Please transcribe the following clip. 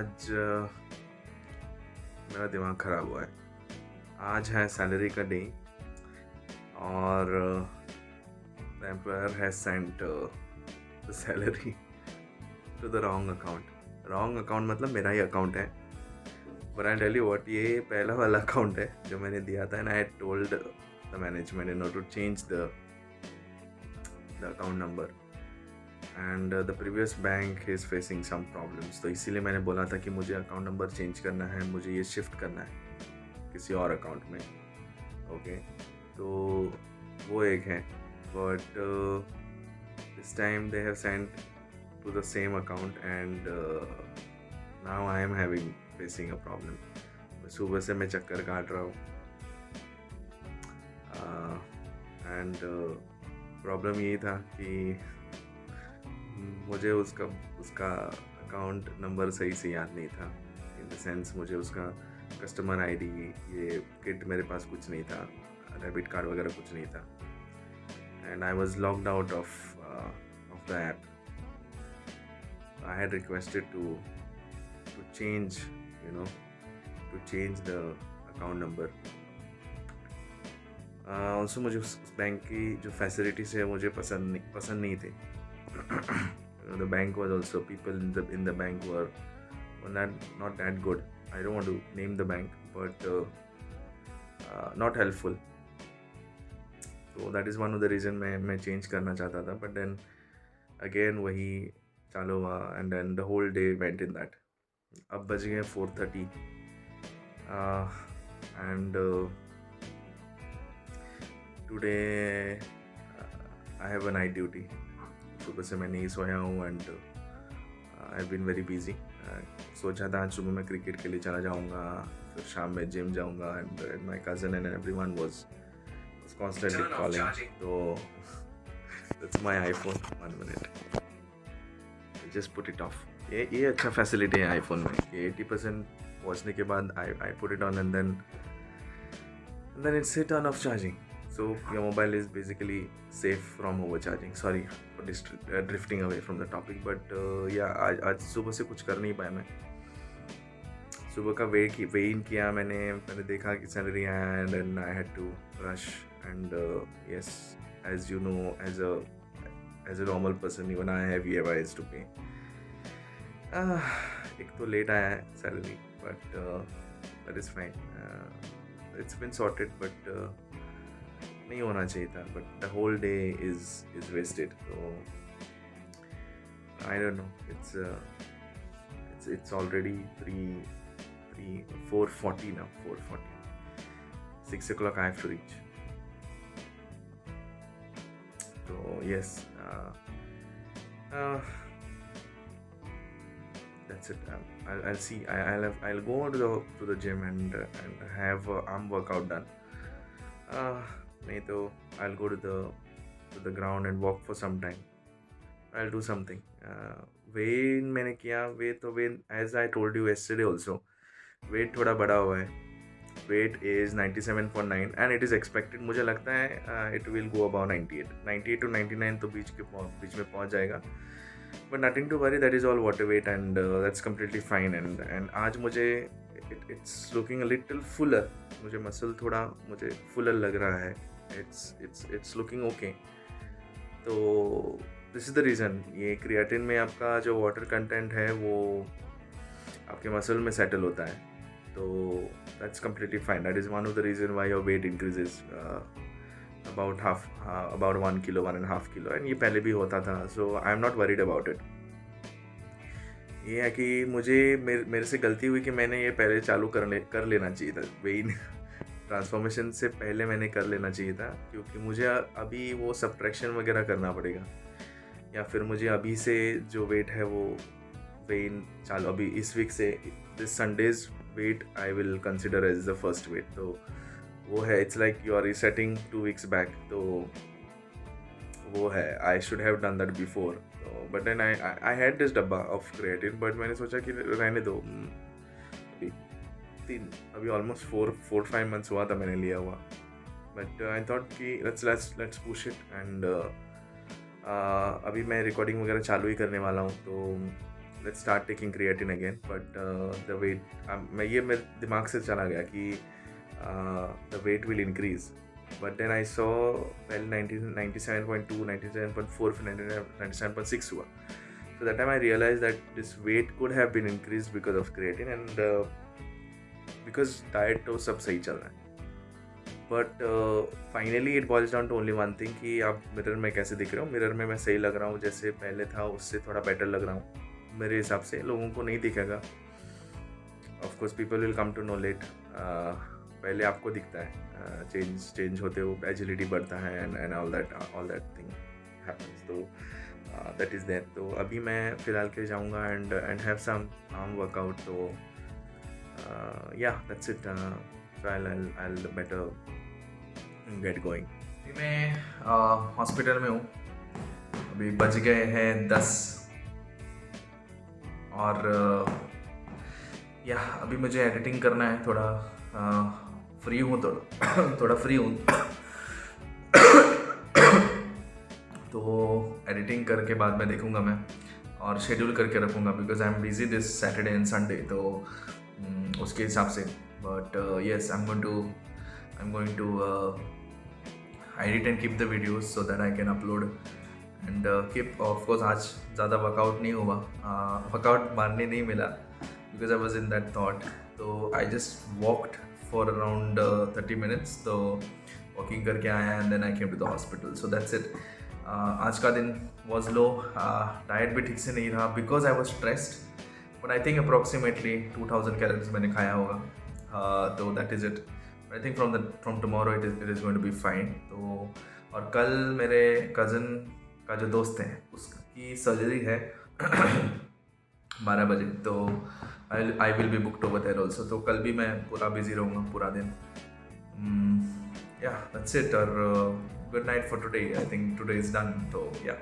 आज मेरा दिमाग ख़राब हुआ है। आज है सैलरी का डे और the employer has sent the salary to the wrong account. Wrong account मतलब मेरा ही अकाउंट है। But I tell you what, ये पहला वाला अकाउंट है जो मैंने दिया था, and I told the management in order to change the account number, and the previous bank is facing some problems. तो इसीलिए मैंने बोला था कि मुझे अकाउंट नंबर चेंज करना है, मुझे ये शिफ्ट करना है किसी और अकाउंट में। ओके, तो वो एक है। But this time they have sent to the same account and now I am having facing a problem. सुबह से मैं चक्कर काट रहा हूँ एंड प्रॉब्लम ये था कि मुझे उसका उसका अकाउंट नंबर सही से याद नहीं था। इन द सेंस मुझे उसका कस्टमर आईडी, ये किट मेरे पास कुछ नहीं था, डेबिट कार्ड वगैरह कुछ नहीं था, and I was locked out of the app. I had requested to change to change the account number. Also मुझे उस बैंक की जो फैसिलिटीज़ है मुझे पसंद नहीं थे। The bank was also, people in the bank were not that good. I don't want to name the bank, but not helpful. So that is one of the reason मैं change करना चाहता था, but then again वही चालू हुआ and then the whole day went in that. अब बज गए 4:30 and today I have a night duty. सुबह से मैं नहीं सोया हूँ and I have been very busy. सोचा था आज सुबह मैं क्रिकेट के लिए चला जाऊँगा, फिर शाम में जिम जाऊँगा, and my cousin and everyone was constantly calling. तो that's my iPhone, 1 minute, just put it off. ये अच्छा फैसिलिटी है आईफोन में कि 80% पहुँचने के बाद I put it on and then it's turn off charging. So your mobile is basically safe from overcharging. Sorry for drifting away from the topic, but yeah, आज सुबह से कुछ कर नहीं पाया मैं। सुबह का वेट इन किया मैंने देखा कि सैलरी आया and then I had to rush and yes, as you know, as a normal person even I have EMIs to pay. एक तो लेट आया है सैलरी, but that is fine, it's been sorted, but नहीं होना चाहिए था, but the whole day is wasted. तो I don't know, it's already 4:40 now, 4:40. 6 o'clock I have to reach. So yes, that's it. I'll see. I'll go to the gym and have arm workout done. नहीं तो I'll go to the ground and walk for some time. I'll do something. Weight मैंने किया, weight as I told you yesterday also, weight थोड़ा बड़ा हुआ है. Weight is 97.9 and it is expected, मुझे लगता है it will go about 98 to 99 तो बीच में पहुंच जाएगा. But nothing to worry, that is all water weight and that's completely fine. And आज मुझे it's looking a little fuller, मुझे मसल थोड़ा मुझे fuller लग रहा है. It's looking okay. तो दिस इज़ द रीज़न, ये क्रिएटिन में आपका जो वाटर कंटेंट है वो आपके मसल में सेटल होता है, तो that's completely fine. That is one of the reason why your weight increases about 1 kilo, 1.5 kilo, and ये पहले भी होता था. So I am not worried about it. ये है कि मेरे से गलती हुई कि मैंने ये पहले चालू कर लेना चाहिए था. वेट ट्रांसफॉर्मेशन से पहले मैंने कर लेना चाहिए था, क्योंकि मुझे अभी वो सब्ट्रैक्शन वगैरह करना पड़ेगा, या फिर मुझे अभी से जो वेट है वो वेट चालू अभी इस वीक से, this Sunday's weight I will consider as the first weight. तो वो है, it's like you are resetting 2 weeks बैक. तो वो है, I should have done that before. तो but then I had this डब्बा ऑफ क्रिएटिन, बट मैंने सोचा कि रहने दो. अभी ऑलमोस्ट 4-5 months हुआ था मैंने लिया हुआ, बट आई थॉट कि लेट्स पुश इट. एंड अभी मैं रिकॉर्डिंग वगैरह चालू ही करने वाला हूँ, तो let's start taking creatine again. But the weight, मैं ये मेरे दिमाग से चला गया कि the weight will increase. But then I saw पहले 97.2, 97.4 फिर 97.6 हुआ. So that time I realized that this weight could have been increased because of creatine and because diet तो सब सही चल रहा है. But finally it boils down to only one thing कि आप मिरर में कैसे दिख रहे हो. मिरर में मैं सही लग रहा हूँ, जैसे पहले था उससे थोड़ा बेटर लग रहा हूँ मेरे हिसाब से. लोगों को नहीं दिखेगा, of course people will come to know late. पहले आपको दिखता है चेंज होते हो, एजिलिटी बढ़ता है and all that thing happens. तो दैट इज़ दैट. तो अभी मैं फ़िलहाल के जाऊँगा and have some arm workout. तो yeah that's it. So I'll better get going. अभी मैं हॉस्पिटल में हूँ. अभी बज गए हैं 10 और या अभी मुझे एडिटिंग करना है. थोड़ा फ्री हूँ, थोड़ा फ्री हूँ. तो एडिटिंग करके बाद में देखूँगा मैं और शेड्यूल करके रखूँगा because I am busy this Saturday and Sunday. तो उसके हिसाब से. But yes, I'm going to edit and keep the videos so that I can upload and keep. Of course, आज ज़्यादा वर्कआउट नहीं हुआ, वर्कआउट मारने नहीं मिला because I was in that thought. So I just walked for around 30 minutes. तो walking करके आया and then I came to the hospital. So that's it. आज का दिन was low. डाइट भी ठीक से नहीं रहा because I was stressed. But I think approximately 2000 calories मैंने खाया होगा. तो that is it. I think from tomorrow it is going to be fine. तो और कल मेरे कज़न का जो दोस्त है उसकी सर्जरी है 12 बजे. तो I will be booked over there also. तो कल भी मैं पूरा बिजी रहूँगा पूरा दिन. Yeah, that's it. और good night for today. I think today is done. तो yeah.